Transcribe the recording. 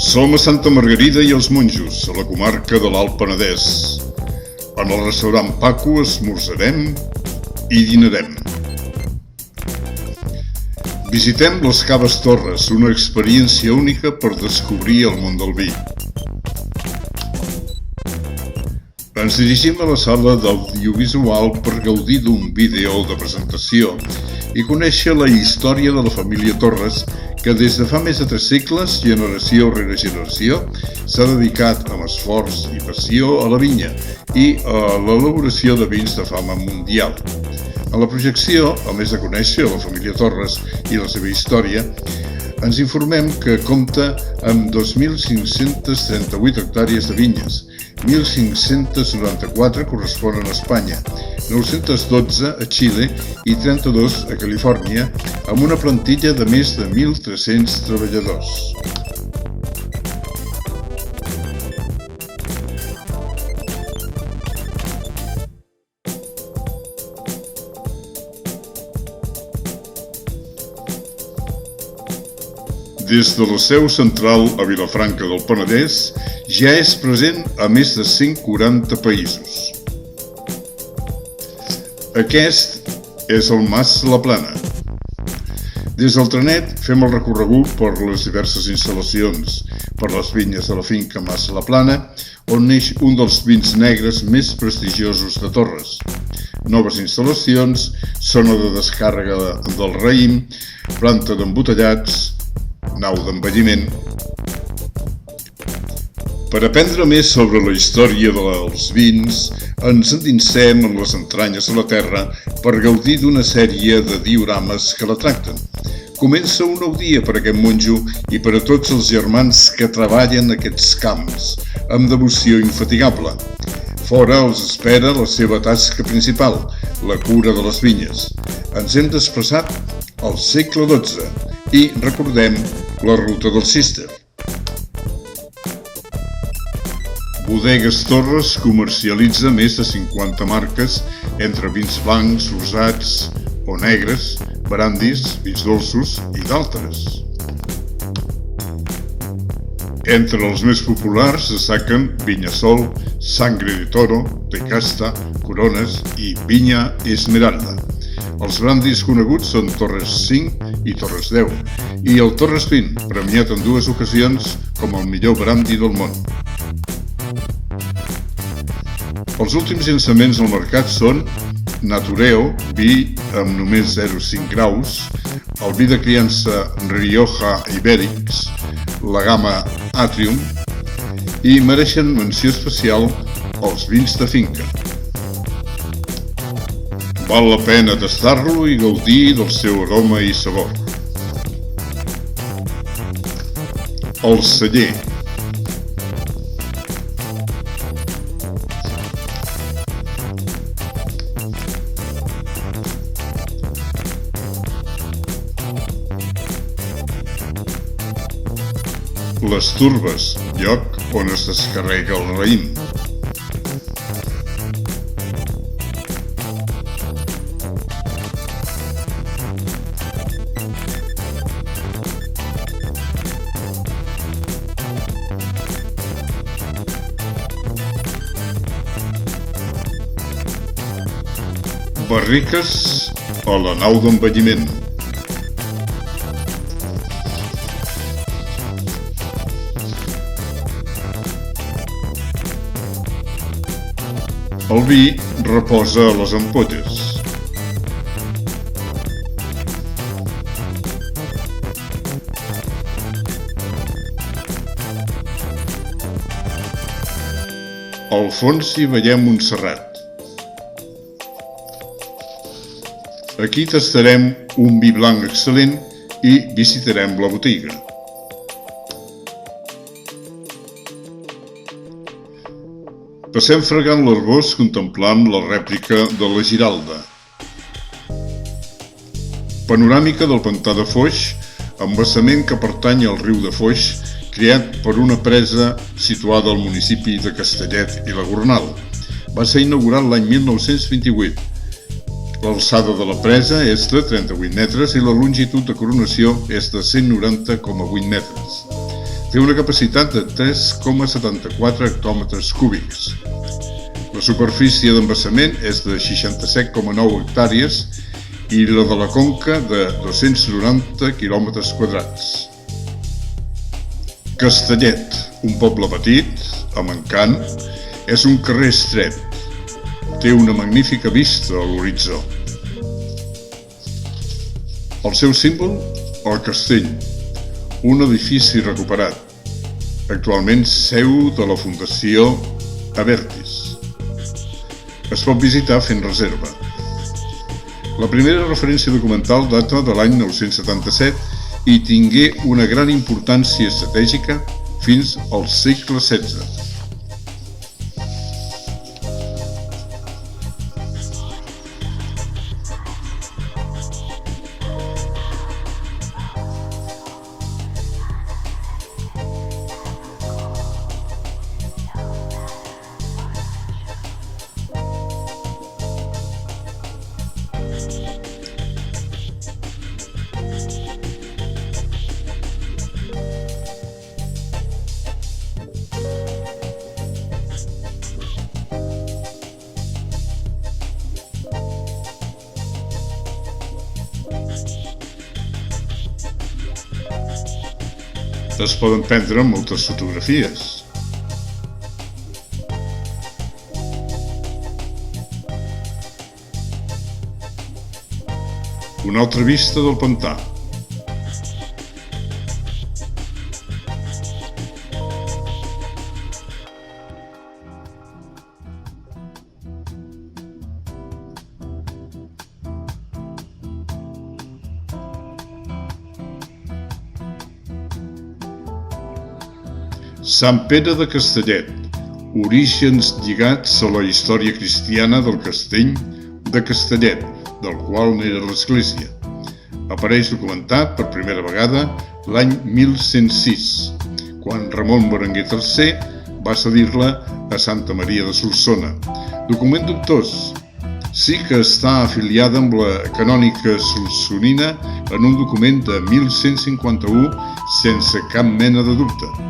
Som a Santa Margarida i els Monjos, a la comarca de l'Alt Penedès. En el restaurant Paco esmorzarem i dinarem. Visitem les Caves Torres, una experiència única per descobrir el món del vi. Ens dirigim a la sala d'audiovisual per gaudir d'un vídeo de presentació i conèixer la història de la família Torres, que des de fa més de 3 segles, generació rere generació, s'ha dedicat amb esforç i passió a la vinya i a l'elaboració de vins de fama mundial. En la projecció, a més de conèixer la família Torres i la seva història, ens informem que compta amb 2.538 hectàrees de vinyes, 1.594 corresponen a Espanya, 912 a Xile i 32 a Califòrnia, amb una plantilla de més de 1.300 treballadors. Des de la seu central a Vilafranca del Penedès, ja és present a més de 140 països. Aquest és el Mas La Plana. Des del trenet fem el recorregut per les diverses instal·lacions, per les vinyes de la finca Mas La Plana, on neix un dels vins negres més prestigiosos de Torres. Noves instal·lacions, zona de descàrrega del raïm, planta d'embotellats, nau d'envelliment. Per aprendre més sobre la història dels vins, ens endinsem en les entranyes de la terra per gaudir d'una sèrie de diorames que la tracten. Comença un nou dia per aquest monjo i per a tots els germans que treballen aquests camps, amb devoció infatigable. Fora els espera la seva tasca principal, la cura de les vinyes. Ens hem desplaçat al segle XII i recordem la ruta del Cister. Bodegues Torres comercialitza més de 50 marques entre vins blancs, rosats o negres, brandis, vins dolços i d'altres. Entre els més populars destaquen Vinya Sol, Sangre de Toro, De Casta, Corones i Vinya Esmeralda. Els brandis coneguts són Torres 5 i Torres 10 i el Torres 20, premiat en 2 ocasions com el millor brandi del món. Els últims llançaments al mercat són Natureo, vi amb només 0,5 graus, el vi de criança Rioja Ibèrics, la gamma Atrium i mereixen menció especial els vins de finca. Val la pena tastar-lo i gaudir del seu aroma i sabor. El celler. Les turbes, lloc on es descarrega el raïm. Barriques a la nau d'envelliment. El vi reposa a les ampolles. Al fons hi veiem Montserrat. Aquí tastarem un vi blanc excel·lent i visitarem la botiga. Passem fregant l'arbós contemplant la rèplica de la Giralda. Panoràmica del pantà de Foix, embassament que pertany al riu de Foix, creat per una presa situada al municipi de Castellet i la Gornal. Va ser inaugurat l'any 1928. L'alçada de la presa és de 38 metres i la longitud de coronació és de 190,8 metres. Té una capacitat de 3,74 hectòmetres cúbics. La superfície d'embassament és de 67,9 hectàrees i la de la conca de 290 quilòmetres quadrats. Castellet, un poble petit, amb encant, és un carrer estret. Té una magnífica vista a l'horitzó. El seu símbol, el castell, un edifici recuperat, actualment seu de la Fundació Abertis. Es pot visitar fent reserva. La primera referència documental data de l'any 977 i tingué una gran importància estratègica fins al segle XVI. Es poden prendre moltes fotografies. Una altra vista del pantà. Sant Pere de Castellet, orígens lligats a la història cristiana del castell de Castellet, del qual n'era l'església. Apareix documentat per primera vegada l'any 1106, quan Ramon Berenguer III va cedir-la a Santa Maria de Solsona. Document dubtós. Sí que està afiliada amb la canònica solsonina en un document de 1151 sense cap mena de dubte.